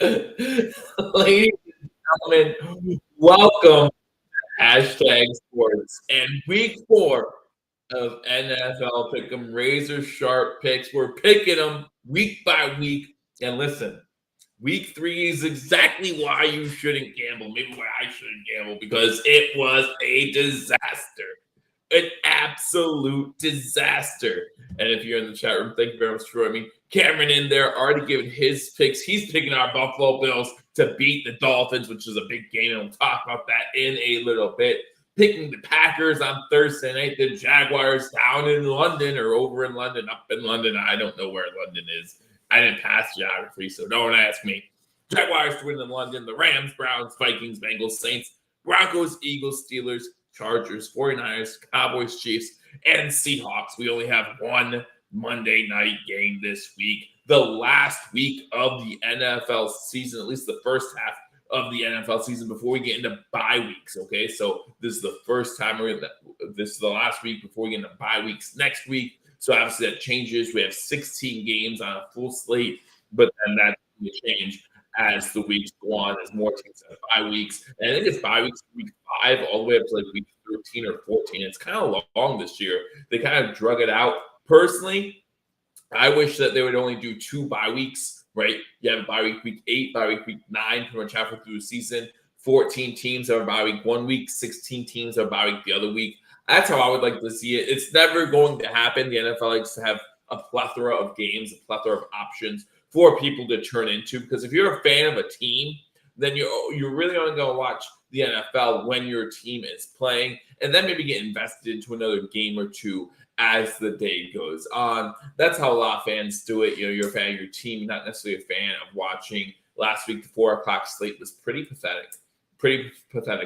Ladies and gentlemen, welcome to Hashtag Sports and week 4 of NFL Pick'em Razor Sharp picks. We're picking them week by week. And listen, week 3 is exactly why you shouldn't gamble. Maybe why I shouldn't gamble, because it was a disaster. An absolute disaster. And if you're in the chat room, thank you very much for joining me. Cameron in there already giving his picks. He's picking our Buffalo Bills to beat the Dolphins, which is a big game, and we'll talk about that in a little bit. Picking the Packers on Thursday night, the Jaguars down in London or over in London, up in London. I don't know where London is. I didn't pass geography, so don't ask me. Jaguars to win in London. The Rams, Browns, Vikings, Bengals, Saints, Broncos, Eagles, Steelers, Chargers, 49ers, Cowboys, Chiefs, and Seahawks. We only have one Monday night game this week. The last week of the NFL season, at least the first half of the NFL season before we get into bye weeks, okay? So this is the first time this is the last week before we get into bye weeks next week. So obviously that changes. We have 16 games on a full slate, but then that's going to change as the weeks go on, as more teams have bye weeks. And I think it's bye weeks week 5 all the way up to like week 13 or 14. It's kind of long this year. They kind of drug it out. Personally, I wish that they would only do 2 bye weeks, right? You have a bye week 8, bye week 9, pretty much halfway through the season. 14 teams have a bye week 1 week, 16 teams have a bye week the other week. That's how I would like to see it. It's never going to happen. The NFL likes to have a plethora of games, a plethora of options for people to turn into, because if you're a fan of a team, then you're really only going to watch the NFL when your team is playing, and then maybe get invested into another game or two as the day goes on. That's how a lot of fans do it. You're a fan of your team, you're not necessarily a fan of watching. Last week, the 4 o'clock slate was pretty pathetic.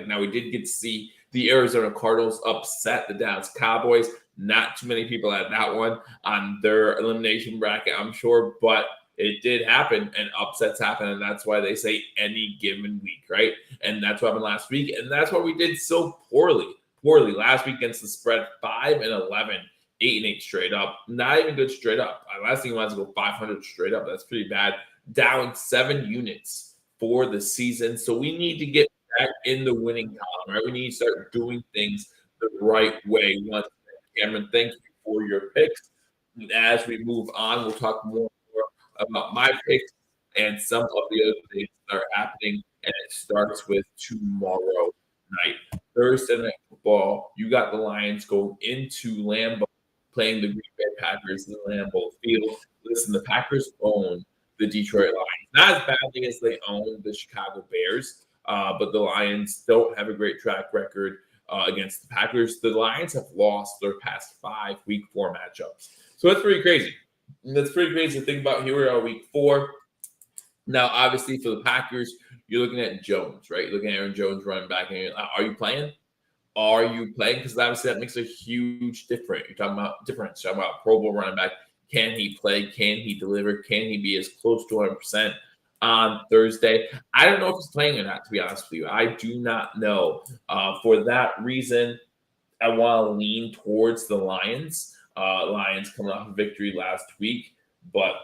Now, we did get to see the Arizona Cardinals upset the Dallas Cowboys. Not too many people had that one on their elimination bracket, I'm sure, but it did happen, and upsets happen, and that's why they say any given week, right? And that's what happened last week, and that's why we did so poorly. Last week against the spread, 5-11, 8-8 straight up. Not even good straight up. Last thing you want to go 500 straight up. That's pretty bad. Down 7 units for the season. So we need to get back in the winning column, right? We need to start doing things the right way. Once again, Cameron, thank you for your picks. And as we move on, we'll talk more about my picks and some of the other things that are happening. And it starts with tomorrow night. Thursday night football. You got the Lions going into Lambeau, playing the Green Bay Packers in Lambeau Field. Listen, the Packers own the Detroit Lions. Not as badly as they own the Chicago Bears, but the Lions don't have a great track record against the Packers. The Lions have lost their past 5 week 4 matchups. So that's pretty crazy. That's pretty crazy to think about. Here we are, week 4. Now, obviously, for the Packers, you're looking at Jones, right? You're looking at Aaron Jones running back. And are you playing? Are you playing? Because obviously that makes a huge difference. You're talking about difference. You're talking about Pro Bowl running back. Can he play? Can he deliver? Can he be as close to 100% on Thursday? I don't know if he's playing or not, to be honest with you. I do not know. For that reason, I want to lean towards the Lions. Lions coming off a victory last week, but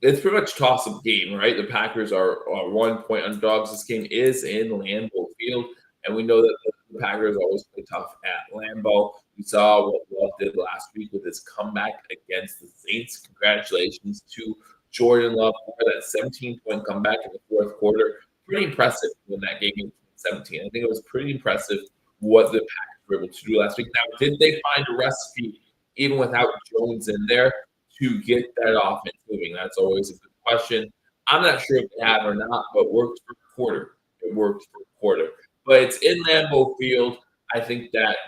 it's pretty much a toss-up game, right? The Packers are 1-point underdogs. This game is in Lambeau Field, and we know that the Packers always play tough at Lambeau. We saw what Love did last week with his comeback against the Saints. Congratulations to Jordan Love for that 17-point comeback in the fourth quarter. Pretty impressive when that game was 17. I think it was pretty impressive what the Packers were able to do last week. Now, did they find a recipe, even without Jones in there, to get that offense moving? That's always a good question. I'm not sure if they have or not, but it worked for a quarter. But it's in Lambeau Field. I think that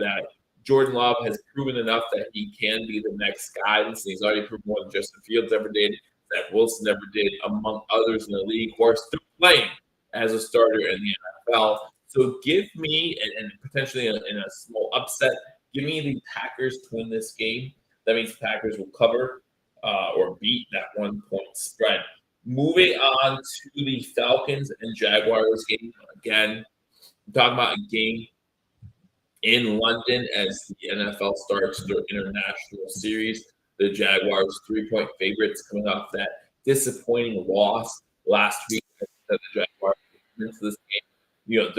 Jordan Love has proven enough that he can be the next guy. He's already proven more than Justin Fields ever did, that Wilson ever did, among others in the league who are still playing as a starter in the NFL. So give me, and potentially in a small upset, give me the Packers to win this game. That means the Packers will cover or beat that 1-point spread. Moving on to the Falcons and Jaguars game. Again, I'm talking about a game in London as the NFL starts their international series. The Jaguars 3-point favorites coming off that disappointing loss last week at that the Jaguars into this game.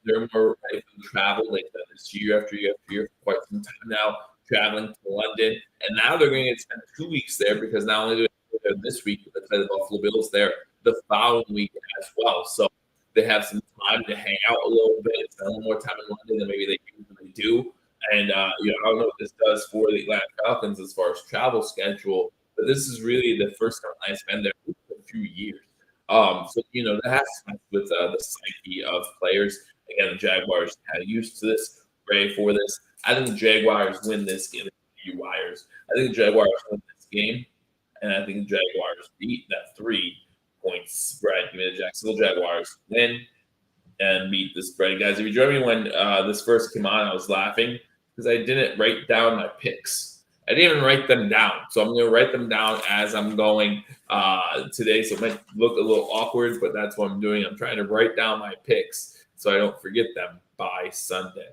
They're more ready for the travel. They've done this year after year after year for quite some time now, traveling to London, and now they're going to spend 2 weeks there because not only do they go there this week, but they play the Buffalo Bills there the following week as well. So they have some time to hang out a little bit, spend a little more time in London than maybe they usually do. And I don't know what this does for the Atlanta Falcons as far as travel schedule, but this is really the first time I've been there in a few years. So that has to do with the psyche of players. Again, the Jaguars are used to this, ready for this. I think the Jaguars win this game. You wires. I think the Jaguars win this game, and I think the Jaguars beat that 3-point spread. Give me the Jacksonville Jaguars win and beat the spread. Guys, if you joined me when this first came on, I was laughing because I didn't write down my picks. I didn't even write them down. So I'm going to write them down as I'm going today. So it might look a little awkward, but that's what I'm doing. I'm trying to write down my picks so I don't forget them by Sunday.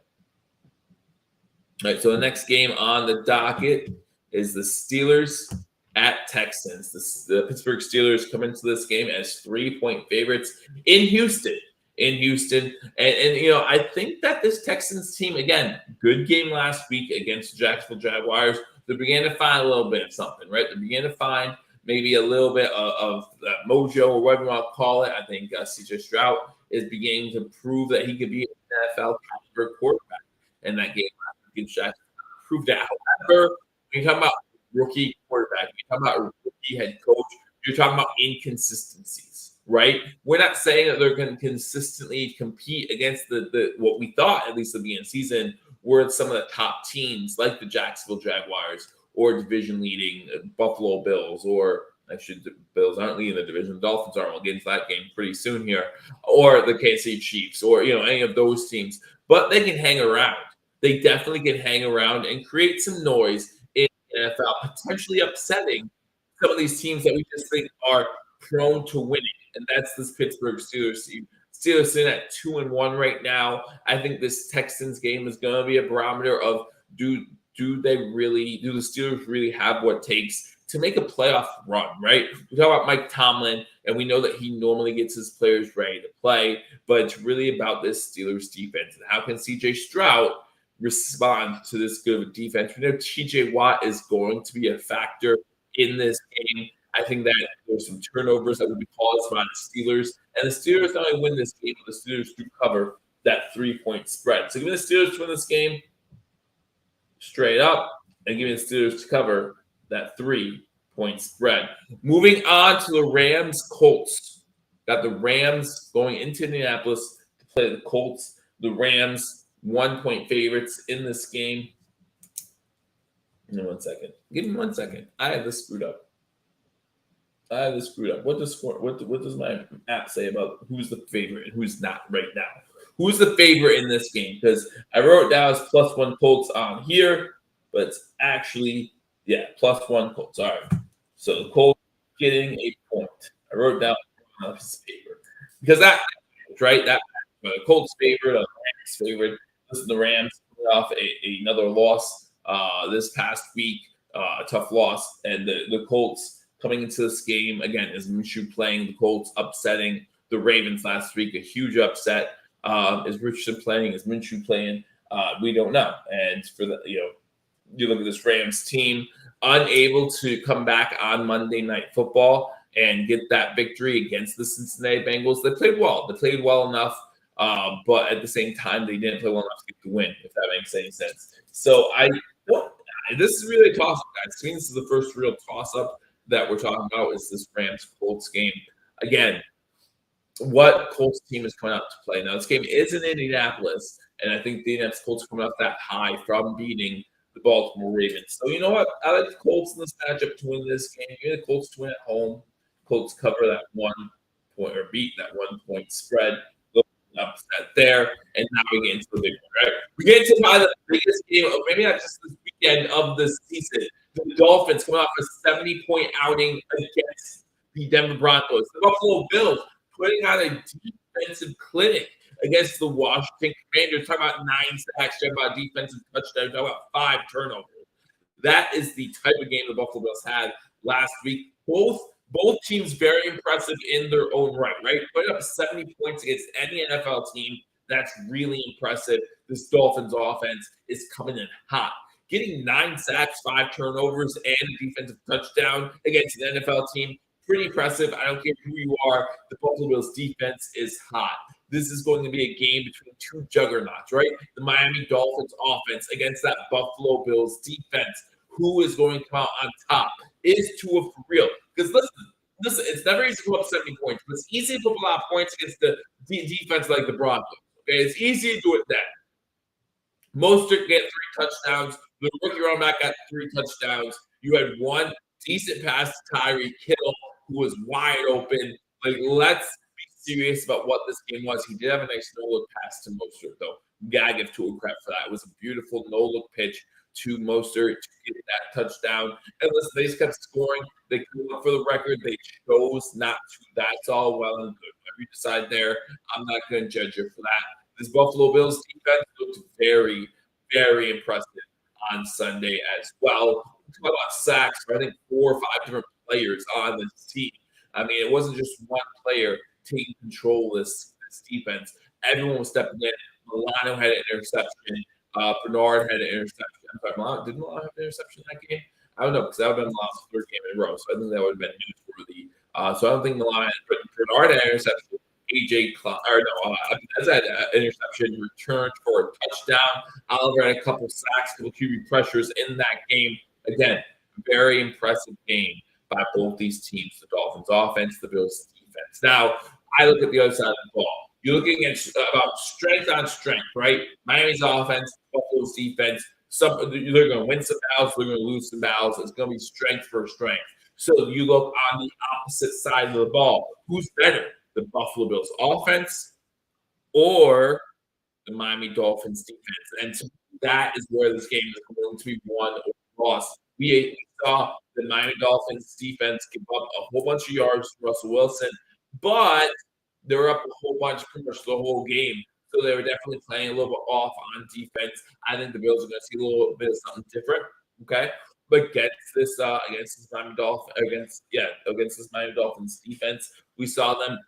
All right, so the next game on the docket is the Steelers at Texans. The Pittsburgh Steelers come into this game as 3-point favorites in Houston. And I think that this Texans team, again, good game last week against the Jacksonville Jaguars. They began to find a little bit of something, right? They began to find maybe a little bit of that mojo or whatever you want to call it. I think C.J. Stroud is beginning to prove that he could be an NFL caliber quarterback in that game against Jacksonville. Proved that. However, when you talk about rookie quarterback, when you talk about rookie head coach, you're talking about inconsistencies, right? We're not saying that they're going to consistently compete against the what we thought, at least at the beginning of the season, were some of the top teams like the Jacksonville Jaguars or division-leading Buffalo Bills, or actually the Bills aren't leading the division. The Dolphins aren't. We'll get into that game pretty soon here, or the Kansas City Chiefs, or any of those teams. But they can hang around. They definitely can hang around and create some noise in the NFL, potentially upsetting some of these teams that we just think are prone to winning, and that's this Pittsburgh Steelers team. Steelers sitting at 2-1 right now. I think this Texans game is going to be a barometer of do the Steelers really have what it takes to make a playoff run, right? We talk about Mike Tomlin, and we know that he normally gets his players ready to play, but it's really about this Steelers defense and how can C.J. Stroud respond to this good of a defense. We know T.J. Watt is going to be a factor in this game. I think that there's some turnovers that would be caused by the Steelers. And the Steelers not only win this game, but the Steelers do cover that 3-point spread. So give me the Steelers to win this game straight up, and give me the Steelers to cover that 3-point spread. Moving on to the Rams-Colts. Got the Rams going into Indianapolis to play the Colts. The Rams, 1-point favorites in this game. Give me 1 second. Give me 1 second. I have this screwed up. What does my app say about who's the favorite and who's not right now? Who's the favorite in this game? Because I wrote it down as +1 Colts on here, but it's actually, +1 Colts. All right. So the Colts getting a point. I wrote down his favorite. Because that, right? That the Colts favorite, the Rams favorite. Listen, the Rams coming off another loss this past week, a tough loss. And the Colts coming into this game, again, is Minshew playing the Colts, upsetting the Ravens last week, a huge upset. Is Richardson playing? Is Minshew playing? We don't know. And for the, you look at this Rams team, unable to come back on Monday Night Football and get that victory against the Cincinnati Bengals. They played well. They played well enough, but at the same time, they didn't play well enough to get the win, if that makes any sense. So this is really a toss-up, guys. I think this is the first real toss-up that we're talking about is this Rams-Colts game. Again, what Colts team is coming out to play? Now, this game is in Indianapolis, and I think the Indianapolis Colts coming off that high from beating the Baltimore Ravens. So, you know what? I like the Colts in this matchup to win this game. Give me the Colts to win at home. Colts cover that 1 point or beat that 1-point spread. Upset there, and now we get into the big one, right? We get into probably the biggest game of maybe not just this weekend of the season. The Dolphins coming off a 70-point outing against the Denver Broncos. The Buffalo Bills putting out a defensive clinic against the Washington Commanders. Talk about 9 sacks, talk about defensive touchdowns, talk about 5 turnovers. That is the type of game the Buffalo Bills had last week. Both Both teams very impressive in their own right? Putting up 70 points against any NFL team, that's really impressive. This Dolphins offense is coming in hot. Getting 9 sacks, 5 turnovers, and a defensive touchdown against an NFL team, pretty impressive. I don't care who you are, the Buffalo Bills defense is hot. This is going to be a game between two juggernauts, right? The Miami Dolphins offense against that Buffalo Bills defense. Who is going to come out on top? Is Tua for real? Because listen, it's never easy to put up 70 points, but it's easy to put a lot of points against the defense like the Broncos. Okay, it's easy to do it then. Mostert get 3 touchdowns. The rookie running back got 3 touchdowns. You had one decent pass to Tyreek Hill, who was wide open. Like, let's be serious about what this game was. He did have a nice no-look pass to Mostert, though. Gotta give Tua credit for that. It was a beautiful no-look pitch to Mostert to get that touchdown. And listen, they just kept scoring. They for the record, they chose not to. That's all well and good. Whatever you decide there, I'm not going to judge you for that. This Buffalo Bills defense looked very, very impressive on Sunday as well. Talk about sacks, I think 4 or 5 different players on this team. I mean, it wasn't just one player taking control of this defense. Everyone was stepping in. Milano had an interception. Bernard had an interception. I'm sorry, did Milano have an interception in that game? I don't know, because that would have been Milano's 3rd game in a row. So I think that would have been newsworthy. So I don't think Milano had, but Bernard had an interception. AJ Clark, or no, Abinez had an interception, returned for a touchdown. Oliver had a couple sacks, couple QB pressures in that game. Again, very impressive game by both these teams, the Dolphins offense, the Bills defense. Now, I look at the other side of the ball. You're looking at about strength on strength, right? Miami's offense, Buffalo's defense. They're going to win some battles, they're going to lose some battles. It's going to be strength for strength. So you look on the opposite side of the ball. Who's better? The Buffalo Bills offense or the Miami Dolphins defense. And that is where this game is going to be won or lost. We saw the Miami Dolphins defense give up a whole bunch of yards to Russell Wilson, but they were up a whole bunch pretty much the whole game. So they were definitely playing a little bit off on defense. I think the Bills are going to see a little bit of something different. Okay. But against this Miami Dolphins defense, we saw them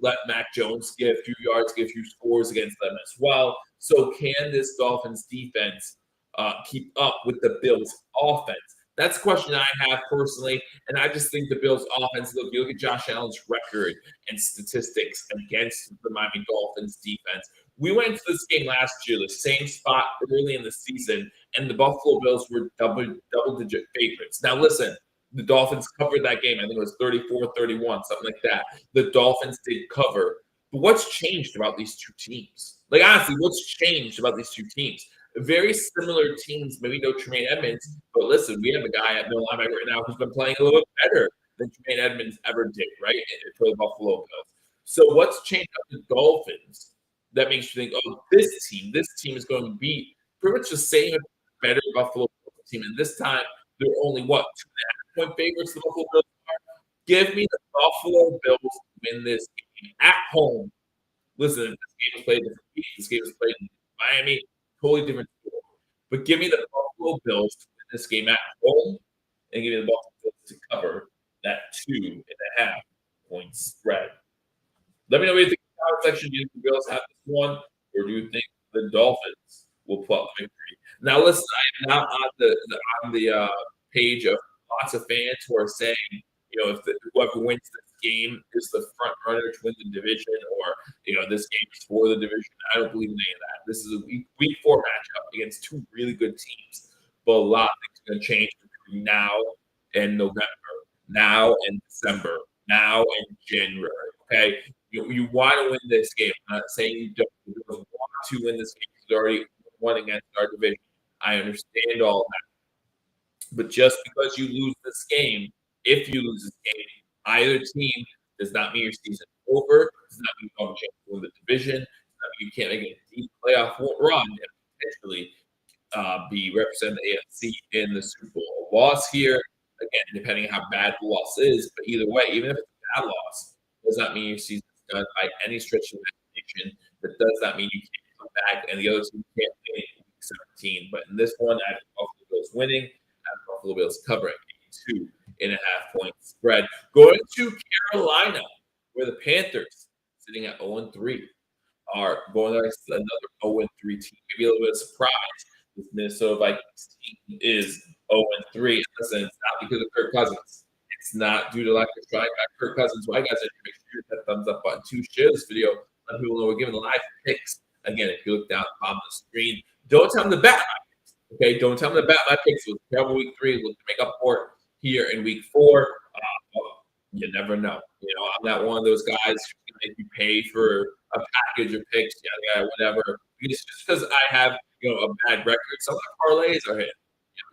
let Mac Jones get a few yards, get a few scores against them as well. So can this Dolphins defense keep up with the Bills offense? That's a question I have personally, and I just think the Bills offense. Look, you look at Josh Allen's record and statistics against the Miami Dolphins defense. We went into this game last year, the same spot early in the season, and the Buffalo Bills were double-digit favorites. Now, listen, the Dolphins covered that game. I think it was 34-31, something like that. The Dolphins did cover. But what's changed about these two teams? Like, honestly, what's changed about these two teams? Very similar teams, maybe no Tremaine Edmonds, but listen, we have a guy at middle linebacker right now who's been playing a little bit better than Tremaine Edmonds ever did, right, for the Buffalo Bills. So what's changed about the Dolphins that makes you think, oh, this team is going to be pretty much the same, better Buffalo Bills team, and this time they're only, 2.5-point favorites the Buffalo Bills are? Give me the Buffalo Bills to win this game at home. Listen, this game was played in this game was played in Miami, totally different score. But give me the Buffalo Bills to win this game at home, and give me the Buffalo Bills to cover that 2.5-point spread. Let me know what you think in the comment section. Do you think the Bills have this one, or do you think the Dolphins will pull out the victory? Now, listen, I am not on the page of lots of fans who are saying, if whoever wins this game is the front runner to win the division, or this game is for the division. I don't believe in any of that. This is a week 4 matchup against two really good teams, but a lot of things are going to change between now and November, now and December, now and January. Okay, you want to win this game. I'm not saying you don't. You want to win this game. You already won against our division. I understand all that, but just because you lose this game, if you lose this game, either team does not mean your season over. Does not mean you don't have a chance to win the division. Does not mean you can't make a deep playoff run and potentially be representing the AFC in the Super Bowl. A loss here, again, depending on how bad the loss is, but either way, even if it's a bad loss, does not mean your season is done by any stretch of the imagination. That does not mean you can't come back and the other team can't win in week 17. But in this one, I have Buffalo Bills winning, I have Buffalo Bills covering 82 3.5-point spread. Going to Carolina, where the Panthers, sitting at 0-3, are going against another 0-3 team. Maybe a little bit of surprise. This Minnesota Vikings team is 0-3. Listen, it's not because of Kirk Cousins. It's not due to lack of trying by Kirk Cousins. Why, guys, make sure you hit that thumbs up button to share this video. Let people know we're giving live picks. Again, if you look down at the bottom of the screen, don't tell them to bet my picks. Okay, don't tell them to bet my picks. With terrible week 3, look to make up for it here in week 4. Well, you never know. I'm not one of those guys who's going to make you pay for a package of picks, whatever. Just because I have a bad record, some of the parlays are hitting.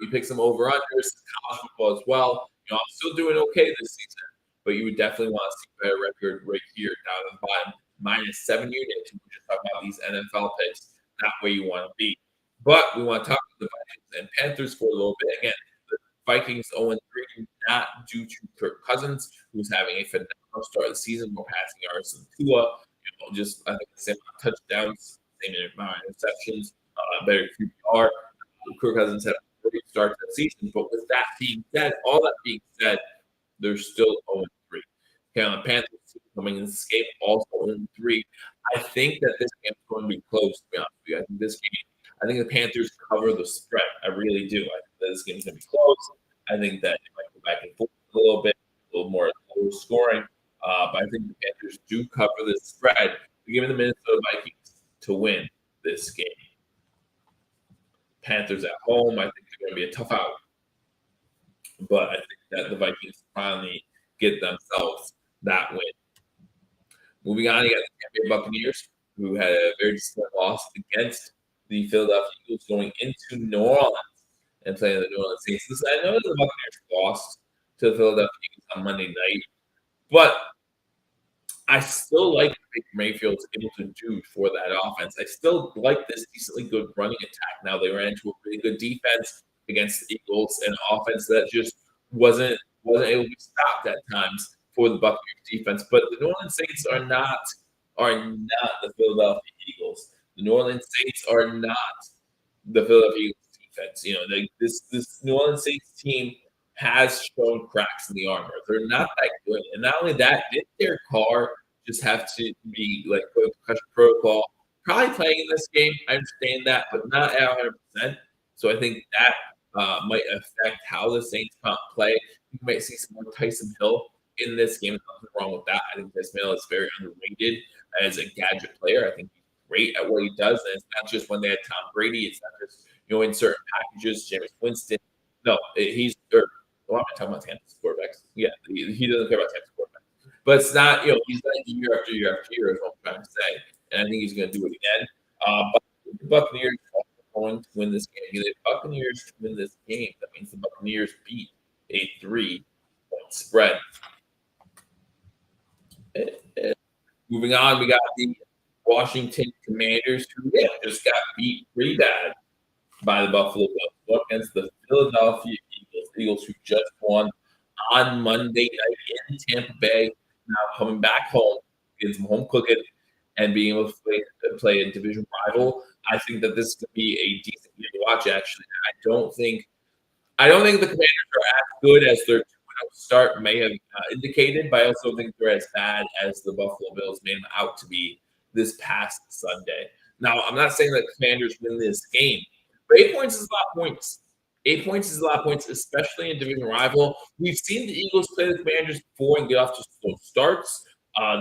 You pick some over unders, college football as well. I'm still doing okay this season, but you would definitely want to see a better record right here down at the bottom. -7 units. We're just talking about these NFL picks, not where you want to be. But we want to talk about the Vikings and Panthers for a little bit. Again, the Vikings 0-3, not due to Kirk Cousins, who's having a phenomenal start of the season, more passing yards than Tua. Just I think the same amount of touchdowns, same amount of interceptions, better QBR. Kirk Cousins had a great start to the season, but with that being said, they're still 0-3. Carolina Panthers coming in this game also 0-3. I think that this game is going to be close, to be honest with you. I think the Panthers cover the spread. I really do. I think that this game is going to be close. I think that it might go back and forth a little bit, a little more low scoring. But I think the Panthers do cover the spread, giving the Minnesota Vikings to win this game. Panthers at home, I think they're going to be a tough out. But I think that the Vikings finally get themselves that win. Moving on, you got the Tampa Bay Buccaneers, who had a very disappointing loss against the Philadelphia Eagles going into New Orleans and playing the New Orleans Saints. Listen, I know that the Buccaneers lost to the Philadelphia Eagles on Monday night, but I still like what Baker Mayfield's able to do for that offense. I still like this decently good running attack. Now, they ran into a really good defense against the Eagles, an offense that just wasn't able to be stopped at times for the Buccaneers defense. But the New Orleans Saints are not the Philadelphia Eagles. The New Orleans Saints are not the Philadelphia Eagles defense. This New Orleans Saints team has shown cracks in the armor. They're not that good. And not only that, did their car just have to be like concussion protocol? Probably playing in this game. I understand that, but not at 100%. So I think that might affect how the Saints play. You might see some more Tyson Hill in this game. There's nothing wrong with that. I think Tyson Hill is very underrated as a gadget player. I think he's great at what he does. And it's not just when they had Tom Brady. It's not just, in certain packages, Jameis Winston. No, I'm not talking about Tampa's quarterbacks. Yeah, he doesn't care about Tampa's quarterbacks. But it's not, he's done it year after year after year, is what I'm trying to say. And I think he's going to do it again. But the Buccaneers are going to win this game. If the Buccaneers win this game, that means the Buccaneers beat a 3-point spread. Moving on, we got the Washington Commanders, who just got beat pretty bad by the Buffalo Bills against the Philadelphia Eagles, who just won on Monday night in Tampa Bay. Now coming back home, getting some home cooking, and being able to play a division rival. I think that this could be a decent game to watch. Actually, I don't think the Commanders are as good as their 2-0 start may have indicated, but I also think they're as bad as the Buffalo Bills made them out to be this past Sunday. Now, I'm not saying that the Commanders win this game, but 8 points is a lot of points. 8 points is a lot of points, especially in division rival. We've seen the Eagles play the Commanders before and get off to slow starts.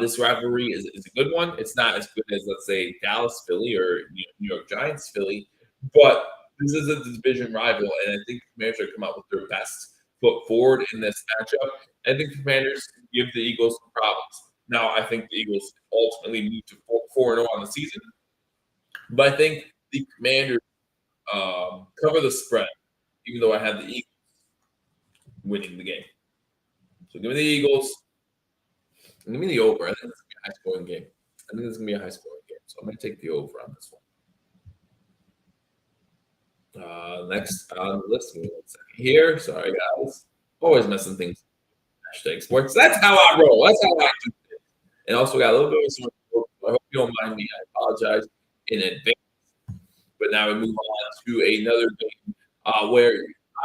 This rivalry is a good one. It's not as good as, let's say, Dallas, Philly, or New York Giants, Philly, but this is a division rival, and I think the Commanders are come out with their best foot forward in this matchup. I think the Commanders give the Eagles some problems. Now, I think the Eagles ultimately move to 4-0 on the season, but I think the Commanders cover the spread, even though I had the Eagles winning the game. So give me the Eagles. And give me the over. I think it's going to be a high-scoring game. So I'm going to take the over on this one. Next on the list, give me 1 second here. Sorry, guys. Always messing things up. #sports. That's how I roll. That's how I do it. And also got a little bit of some. I hope you don't mind me. I apologize in advance. But now we move on to another game where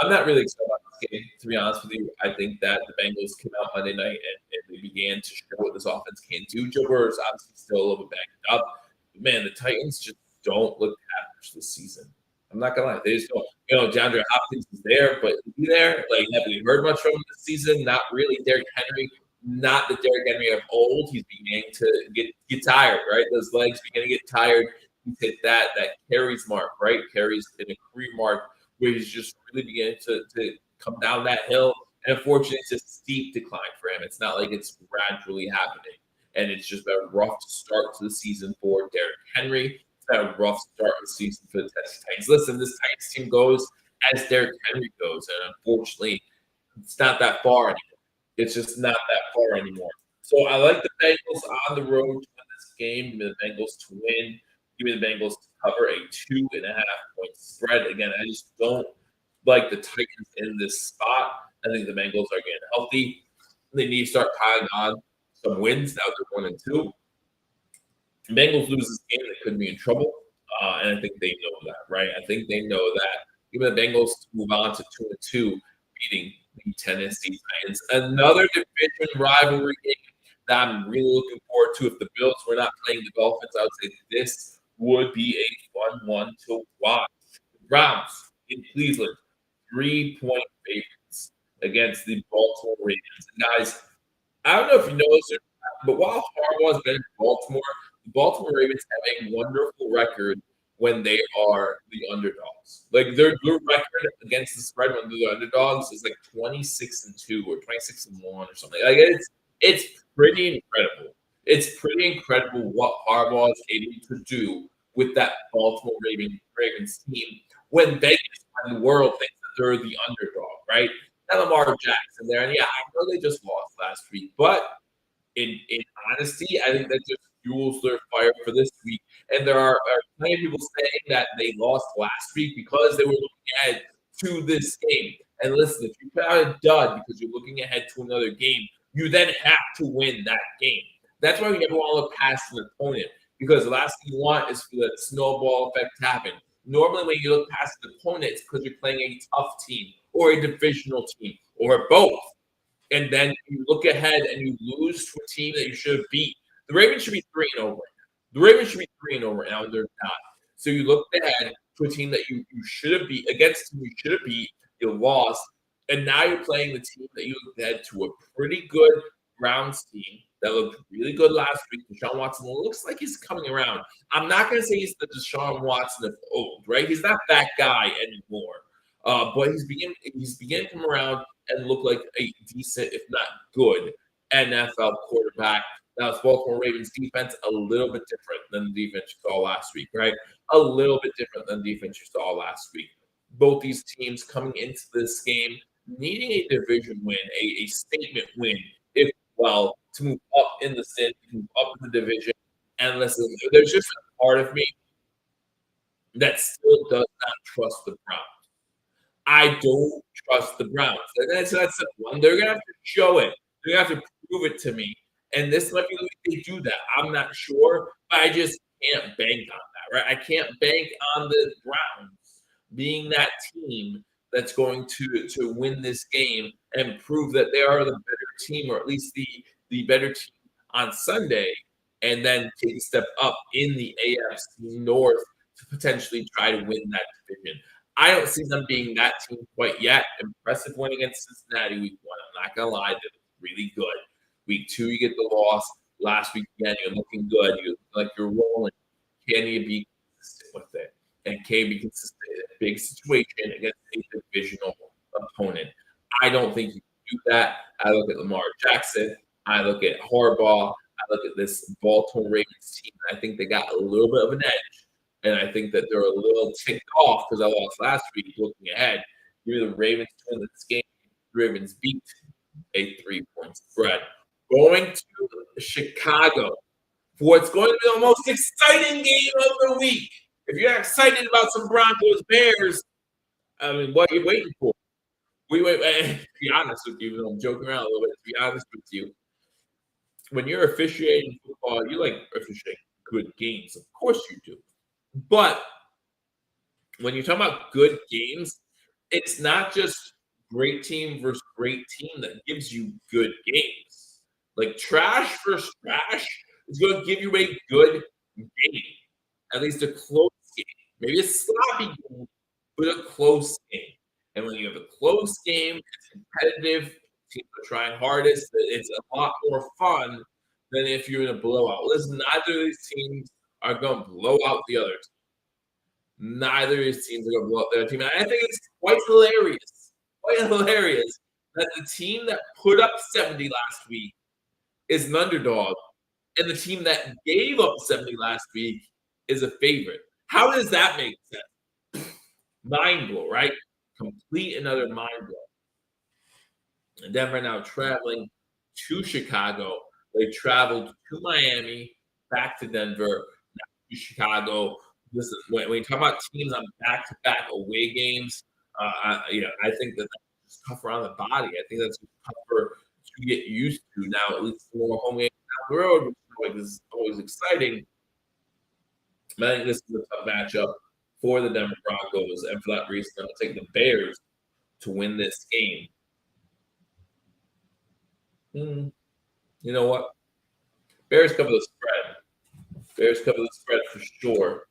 I'm not really excited about this game, to be honest with you. I think that the Bengals came out Monday night and they began to show what this offense can do. Joe Burrow is obviously still a little bit banged up. But man, the Titans just don't look average this season. I'm not gonna lie, they just don't. DeAndre Hopkins is there, but is he there? Like, have we heard much from him this season? Not really. Derrick Henry, not the Derrick Henry of old. He's beginning to get tired, right? Those legs beginning to get tired. He's hit that carries mark, right? Carries in a career mark where he's just really beginning to come down that hill. And unfortunately, it's a steep decline for him. It's not like it's gradually happening. And it's just a rough start to the season for Derrick Henry. It's been a rough start to the season for the Tennessee Titans. Listen, this Titans team goes as Derrick Henry goes. And unfortunately, it's not that far anymore. It's just not that far anymore. So I like the Bengals on the road to win this game. Give me the Bengals to win. Give me the Bengals to cover a 2.5-point spread. Again, I just don't like the Titans in this spot. I think the Bengals are getting healthy. They need to start piling on some wins. Now they're 1-2. The Bengals lose this game, they could be in trouble. And I think they know that, right? I think they know that. Even the Bengals move on to 2-2, beating the Tennessee Titans. Another division rivalry game that I'm really looking forward to. If the Bills were not playing the Dolphins, I would say this would be a fun one to watch. The Browns in Cleveland, 3-point favorites against the Baltimore Ravens. And guys, I don't know if you know this, but while Harbaugh has been in Baltimore, the Baltimore Ravens have a wonderful record when they are the underdogs. Like their record against the spread when they're the underdogs is like 26-2 or 26-1 or something. Like it's pretty incredible. It's pretty incredible what Harbaugh is able to do with that Baltimore Ravens team when Vegas and the world thinks that they're the underdog, right? And Lamar Jackson there, and yeah, I know they just lost last week, but in honesty, I think that just fuels their fire for this week. And there are plenty of people saying that they lost last week because they were looking ahead to this game. And listen, if you put out a dud because you're looking ahead to another game, you then have to win that game. That's why we never want to look past an opponent, because the last thing you want is for that snowball effect to happen. Normally, when you look past an opponent, it's because you're playing a tough team or a divisional team or both. And then you look ahead and you lose to a team that you should have beat. The Ravens should be 3-0. The Ravens should be 3-0 now, and they're not. So you look ahead to a team that you should have beat, against a team you should have beat, you lost, and now you're playing the team that you looked ahead to a pretty good Browns team that looked really good last week. Deshaun Watson looks like he's coming around. I'm not going to say he's the Deshaun Watson of old, right? He's not that guy anymore. But he's beginning to come around and look like a decent, if not good, NFL quarterback. Now, it's Baltimore Ravens defense a little bit different than the defense you saw last week, right? A little bit different than the defense you saw last week. Both these teams coming into this game needing a division win, a statement win, if well, to move up in the city, move up in the division. And listen, there's just a part of me that still does not trust the Browns. I don't trust the Browns. And that's the one. They're gonna have to show it. They're gonna have to prove it to me. And this might be the week they do that. I'm not sure, but I just can't bank on that, right? I can't bank on the Browns being that team that's going to win this game and prove that they are the better team, or at least the better team on Sunday, and then take a step up in the AFC North to potentially try to win that division. I don't see them being that team quite yet. Impressive win against Cincinnati week 1. I'm not going to lie, they look really good. Week 2, you get the loss. Last week, again, you're looking good. You look like you're rolling. Can you be consistent with it? And can you be consistent in a big situation against a divisional opponent? I don't think you can do that. I look at Lamar Jackson. I look at Harbaugh. I look at this Baltimore Ravens team. I think they got a little bit of an edge. And I think that they're a little ticked off because I lost last week. Looking ahead, you're the Ravens win this game. Ravens beat a 3-point spread. Going to Chicago for what's going to be the most exciting game of the week. If you're excited about some Broncos Bears, I mean, what are you waiting for? To be honest with you, I'm joking around a little bit. To be honest with you, when you're officiating football, you like officiating good games. Of course you do. But when you're talking about good games, it's not just great team versus great team that gives you good games. Like trash versus trash is going to give you a good game, at least a close game. Maybe a sloppy game, but a close game. And when you have a close game, it's competitive. Teams are trying hardest. It's a lot more fun than if you're in a blowout. Listen, neither of these teams are going to blow out the other team. Neither of these teams are going to blow up their team. And I think it's quite hilarious that the team that put up 70 last week is an underdog, and the team that gave up 70 last week is a favorite. How does that make sense? Mind blow, right? Complete another mind blow. And Denver now traveling to Chicago. They traveled to Miami, back to Denver, now to Chicago. Listen, when you talk about teams on back-to-back away games, I think that's tougher on the body. I think that's tougher to get used to now. At least more home games down the road, which is always exciting. But I think this is a tough matchup for the Denver Broncos, and for that reason, I'm going to take the Bears to win this game. You know what? Bears cover the spread. Bears cover the spread for sure.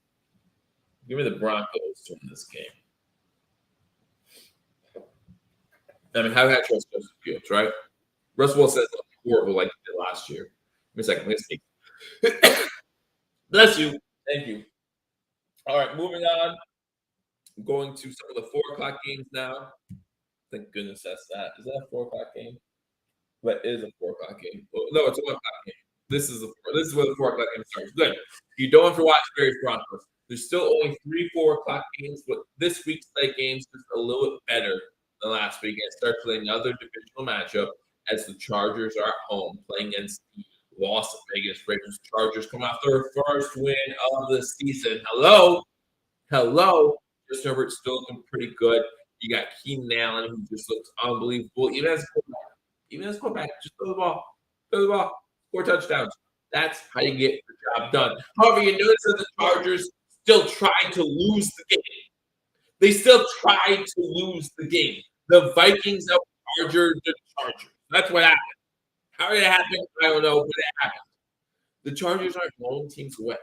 Give me the Broncos to win this game. I mean, how can I trust Justin Fields, right? Russell Wilson says horrible like he did last year. Give me a second. Let's see. Bless you. Thank you. All right, moving on. I'm going to some of the 4 o'clock games now. Thank goodness that's that. Is that a 4 o'clock game? But it is a 4 o'clock game. Well, no, it's a 1 o'clock game. This is where the 4 o'clock game starts. Good. You don't have to watch Bears Broncos. There's still only 3 4 o'clock games, but this week's late games is a little bit better than last week. It starts with another divisional matchup as the Chargers are at home playing against the Las Vegas Raiders. Chargers come off their first win of the season. Hello. Justin Herbert's still looking pretty good. You got Keenan Allen, who just looks unbelievable. Even as quarterback, just throw the ball, 4 touchdowns. That's how you get the job done. However, you notice that the Chargers still tried to lose the game. They still tried to lose the game. The Vikings out-Chargered the Chargers. That's what happened. How did it happen? I don't know, but it happened. The Chargers aren't blowing teams away.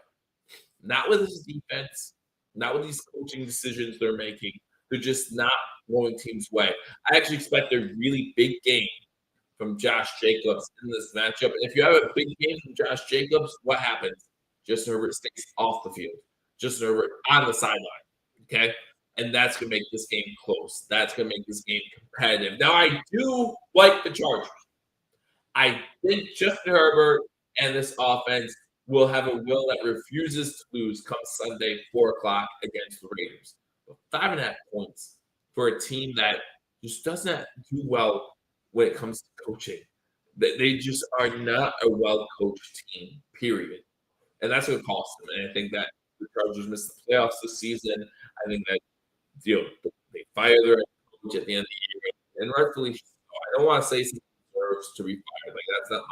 Not with this defense, not with these coaching decisions they're making. They're just not blowing teams away. I actually expect a really big game from Josh Jacobs in this matchup. And if you have a big game from Josh Jacobs, what happens? Justin Herbert stays off the field. Justin Herbert on the sideline. Okay? And that's going to make this game close. That's going to make this game competitive. Now, I do like the Chargers. I think Justin Herbert and this offense will have a will that refuses to lose come Sunday, 4 o'clock against the Raiders. 5.5 points for a team that just doesn't do well when it comes to coaching. They just are not a well-coached team, period. And that's what cost them. And I think that the Chargers missed the playoffs this season. I think that they fire their coach at the end of the year, and rightfully so. I don't want to say he deserves to be fired. Like that's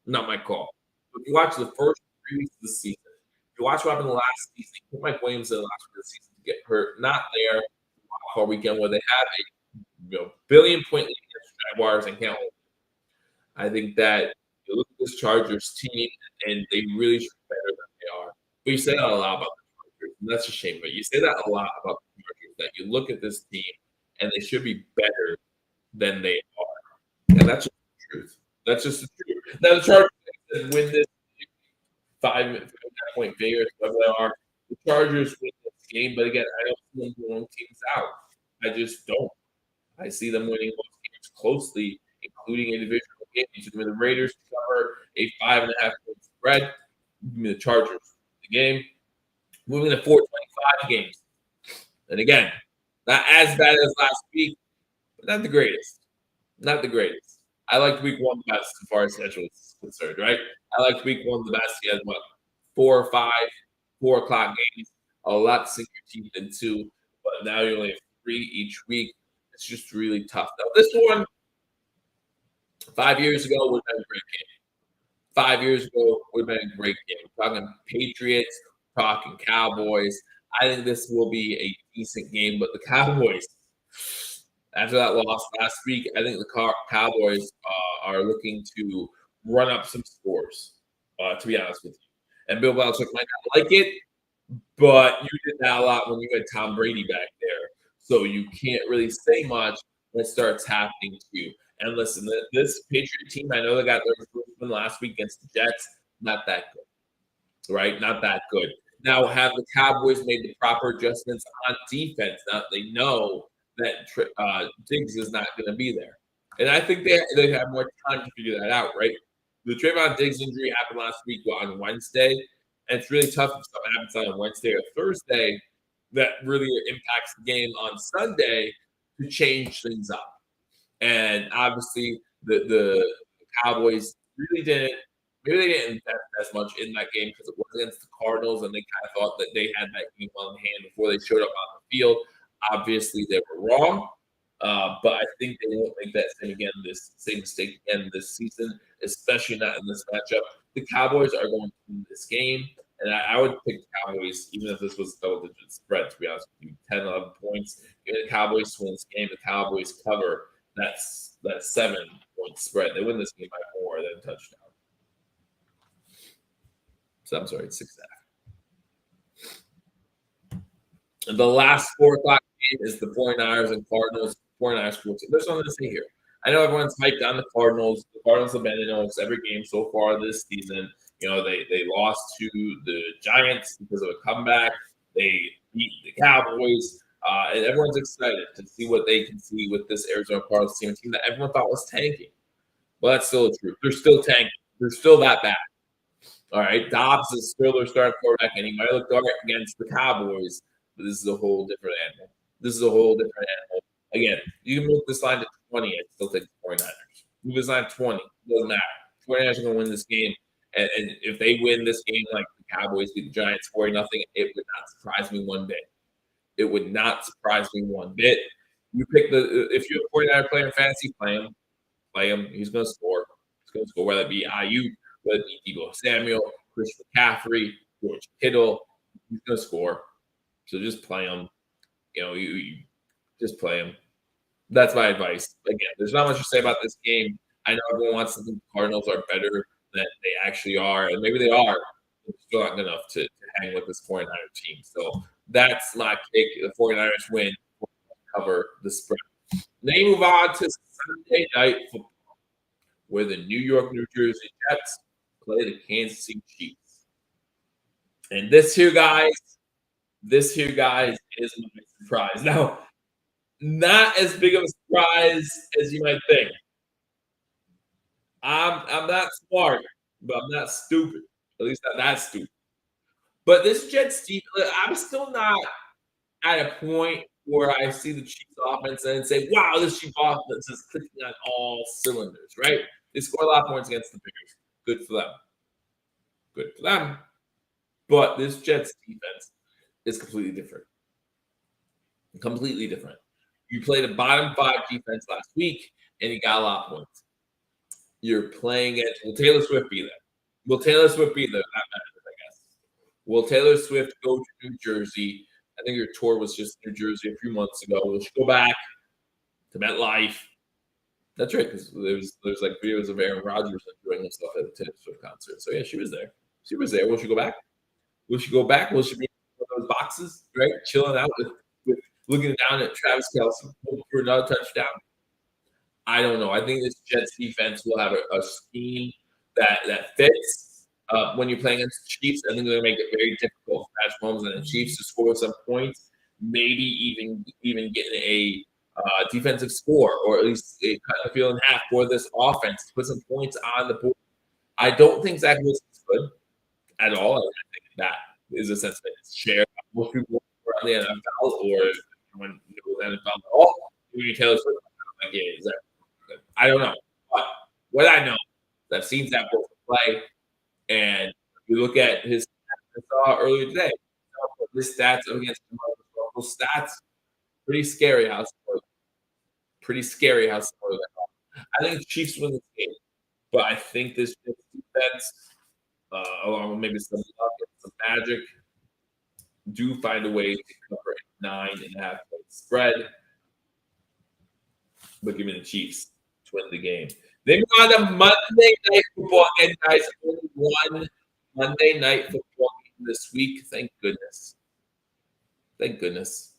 not my call. But if you watch the first 3 weeks of the season, if you watch what happened the last season, you put Mike Williams in the last week of the season to get hurt, not there for weekend where they have a billion-point lead against the Jaguars and can't hold it. I think that you look at this Chargers team, and they really should be better than they are. But you say that a lot about the Chargers, and that's a shame. But you say that a lot about the Chargers, that you look at this team, and they should be better than they are. And that's just the truth. That's just the truth. Now, the Chargers win this 5.5-point favorites, whatever they are. The Chargers win this game, but again, I don't see them blowing teams out. I just don't. I see them winning most games closely, including individual games. Give me the Raiders to cover a 5.5-point spread. Give me the Chargers the game. Moving to 425 games. And again, not as bad as last week, but not the greatest. Not the greatest. I liked week 1 the best as far as schedule is concerned, right? I liked week 1 the best. He had 4 or 5 4 o'clock games. A lot to sink your teeth into, but now you only have 3 each week. It's just really tough. Now, this one, 5 years ago, would have been a great game. 5 years ago, would have been a great game. We're talking Patriots, talking Cowboys. I think this will be a decent game, but the Cowboys, After that loss last week, I think the Cowboys are looking to run up some scores, to be honest with you. And Bill Belichick might not like it, but you did that a lot when you had Tom Brady back there. So you can't really say much when it starts happening to you. And listen, this Patriot team, I know they got their first win last week against the Jets. Not that good, right? Not that good. Now, have the Cowboys made the proper adjustments on defense? Now they know that Diggs is not going to be there, and I think they have more time to figure that out, right? The Trayvon Diggs injury happened last week on Wednesday, and it's really tough if something happens on a Wednesday or Thursday that really impacts the game on Sunday to change things up. And obviously, the Cowboys really didn't. Maybe they didn't invest as much in that game because it was against the Cardinals, and they kind of thought that they had that game on hand before they showed up on the field. Obviously, they were wrong, but I think they won't make that same mistake again this season, especially not in this matchup. The Cowboys are going to win this game, and I would pick the Cowboys, even if this was double-digit spread, to be honest with you, 10, 11 points. Give the Cowboys to win this game. The Cowboys cover that 7-point spread. They win this game by more than a touchdown. So I'm sorry, it's 6.5. And the last 4 o'clock game is the 49ers and Cardinals. 49ers. There's something to say here. I know everyone's hyped on the Cardinals. The Cardinals have been in almost every game so far this season. You know, they lost to the Giants because of a comeback. They beat the Cowboys. And everyone's excited to see what they can see with this Arizona Cardinals team, a team that everyone thought was tanking. Well, that's still the truth. They're still tanking. They're still that bad. All right, Dobbs is still their starting quarterback, and he might look dark against the Cowboys, but this is a whole different animal. This is a whole different animal. Again, you can move this line to 20, I'd still take the 49ers. Move this line to 20, doesn't matter. 49ers are going to win this game, and if they win this game like the Cowboys beat the Giants 40-0, it would not surprise me one bit. It would not surprise me one bit. You pick if you're a 49er player in fantasy, play him. Play him. He's going to score. He's going to score, whether it be IU, whether it be Deebo Samuel, Chris McCaffrey, George Kittle. He's going to score. So just play him. You know, you just play him. That's my advice. Again, there's not much to say about this game. I know everyone wants to think the Cardinals are better than they actually are, and maybe they are. It's still not good enough to hang with this 49er team. So that's my pick. The 49ers win, cover the spread. Then you move on to Sunday Night Football, where the New York, New Jersey Jets play the Kansas City Chiefs. And this here, guys, is my surprise. Now, not as big of a surprise as you might think. I'm not smart, but I'm not stupid. At least not that stupid. But this Jets team, I'm still not at a point where I see the Chiefs offense and say, wow, this Chiefs offense is clicking on all cylinders, right? They score a lot of points against the Bears. Good for them. Good for them. But this Jets defense is completely different. Completely different. You played a bottom 5 defense last week, and you got a lot of points. You're playing it. Will Taylor Swift be there? Will Taylor Swift be there? That matters, I guess. Will Taylor Swift go to New Jersey? I think your tour was just New Jersey a few months ago. Will she go back to MetLife? That's right, because there's like videos of Aaron Rodgers doing stuff at the Taylor Swift concert. So yeah, she was there. She was there. Will she go back? Will she go back? Will she be in one of those boxes, right? Chilling out with looking down at Travis Kelce for another touchdown? I don't know. I think this Jets defense will have a scheme that fits. When you're playing against the Chiefs, I think they're going to make it very difficult for Patrick Mahomes and the Chiefs to score some points. Maybe even getting a defensive score, or at least cut the field in half for this offense to put some points on the board. I don't think Zach Wilson's good at all. I think that is a sentiment shared by most people around the NFL, or anyone knows the NFL at all. Maybe Taylor Swift, like, yeah, is that good? I don't know. But what I know is I've seen Zach Wilson play, and if you look at his stats I saw earlier today, his stats against the Broncos stats, pretty scary how similar they are. I think the Chiefs win this game, but I think this defense, along with maybe some luck and some magic, do find a way to cover a 9.5 point spread. but give me the Chiefs to win the game. Then we're on to Monday Night Football again, guys. Only one Monday Night Football game this week. Thank goodness. Thank goodness.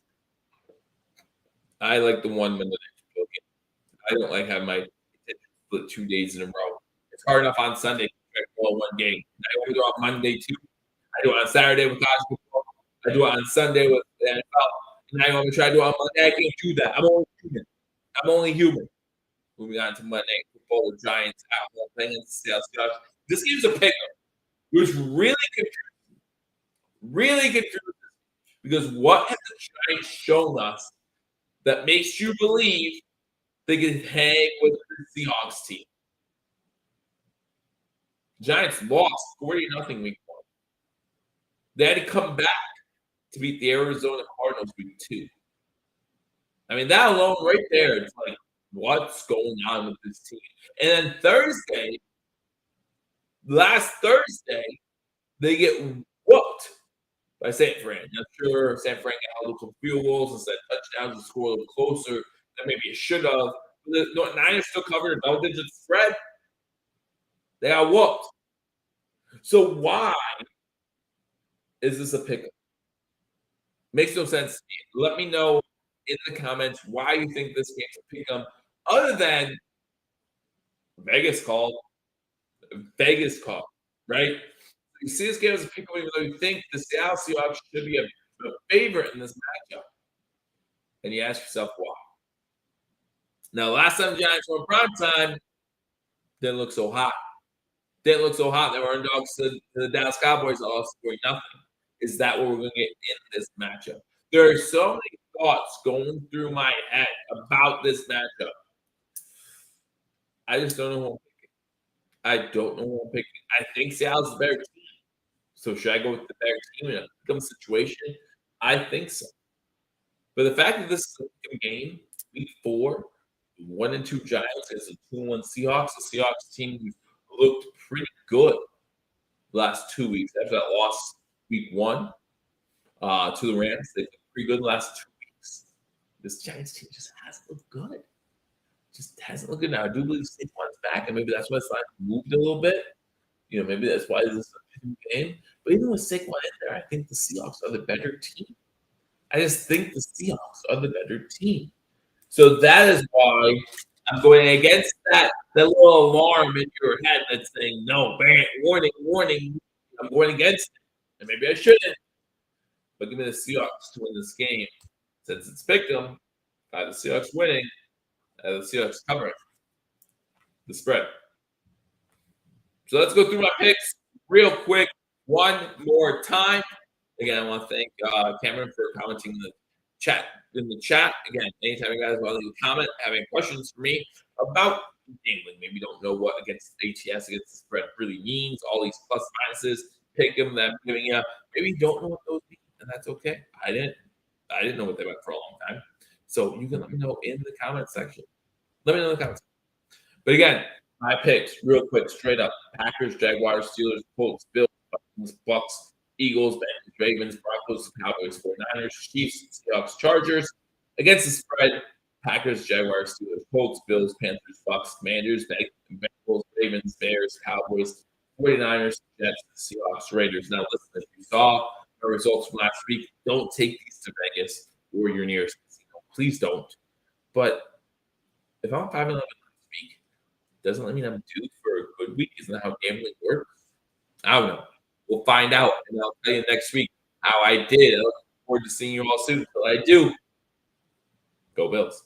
I like the one Monday Night Football game. I don't like having my attention split 2 days in a row. It's hard enough on Sunday to track all one game. I only do it on Monday too. I do it on Saturday with college football. I do it on Sunday with the NFL. And I only try to do it on Monday. I can't do that. I'm only human. Moving on to Monday Night Football, the Giants at home playing against the Seahawks. This game's a pick-up. It was really confusing. Really confusing. Because what have the Giants shown us that makes you believe they can hang with the Seahawks team? Giants lost 40-0 week 1. They had to come back to beat the Arizona Cardinals week 2. I mean, that alone right there, it's like, what's going on with this team? And then last Thursday, they get whooped by San Fran. Not sure San Fran got a little field goals instead of touchdowns and score a little closer than maybe it should have. The Niners still covered a double-digit spread. They got whooped. So why is this a pickup? Makes no sense to me. Let me know in the comments why you think this game's a pickup, other than Vegas called, right? You see this game as a pickup, even though you think the Seattle Seahawks should be a favorite in this matchup. And you ask yourself why. Now, last time the Giants were in prime time, didn't look so hot. They were underdogs to the Dallas Cowboys, all scoring nothing. Is that what we're going to get in this matchup? There are so many thoughts going through my head about this matchup. I just don't know who I'm picking. I think Seattle's a better team. So should I go with the better team in a pick-em situation? I think so. But the fact that this is a game, week 4, 1-2 Giants against a 2-1 Seahawks, the Seahawks team looked pretty good the last 2 weeks. After that loss week 1 to the Rams, they looked pretty good the last 2 weeks. This Giants team just hasn't looked good. Just hasn't looked good now. I do believe Saquon's back, and maybe that's why it's like moved a little bit. Maybe that's why this is a game. But even with Saquon in there, I think the Seahawks are the better team. I just think the Seahawks are the better team. So that is why I'm going against that little alarm in your head that's saying, no, warning. I'm going against it. And maybe I shouldn't. But give me the Seahawks to win this game. Since it's picked them, I have the Seahawks winning. I have the Seahawks covering the spread. So let's go through my picks real quick one more time. Again, I want to thank Cameron for commenting in the chat. Again, anytime you guys want to leave a comment, have any questions for me about gambling, maybe you don't know what against ATS, against the spread really means, all these plus minuses, pick them that I'm giving you. Maybe you don't know what those mean, and that's okay. I didn't know what they meant for a long time. So you can let me know in the comment section. Let me know in the comments. But again, my picks, real quick, straight up. Packers, Jaguars, Steelers, Colts, Bills, Bucks, Eagles, Bengals, Ravens, Broncos, Cowboys, 49ers, Chiefs, Seahawks, Chargers. Against the spread, Packers, Jaguars, Steelers, Colts, Bills, Panthers, Bucks, Commanders, Bengals, Ravens, Bears, Cowboys, 49ers, Jets, Seahawks, Raiders. Now listen, if you saw the results from last week, don't take these to Vegas or your nearest casino. Please don't. But if I'm 5-11 last week, doesn't mean I'm due for a good week. Isn't that how gambling works? I don't know. We'll find out, and I'll tell you next week how I did. I look forward to seeing you all soon. Until I do, go Bills.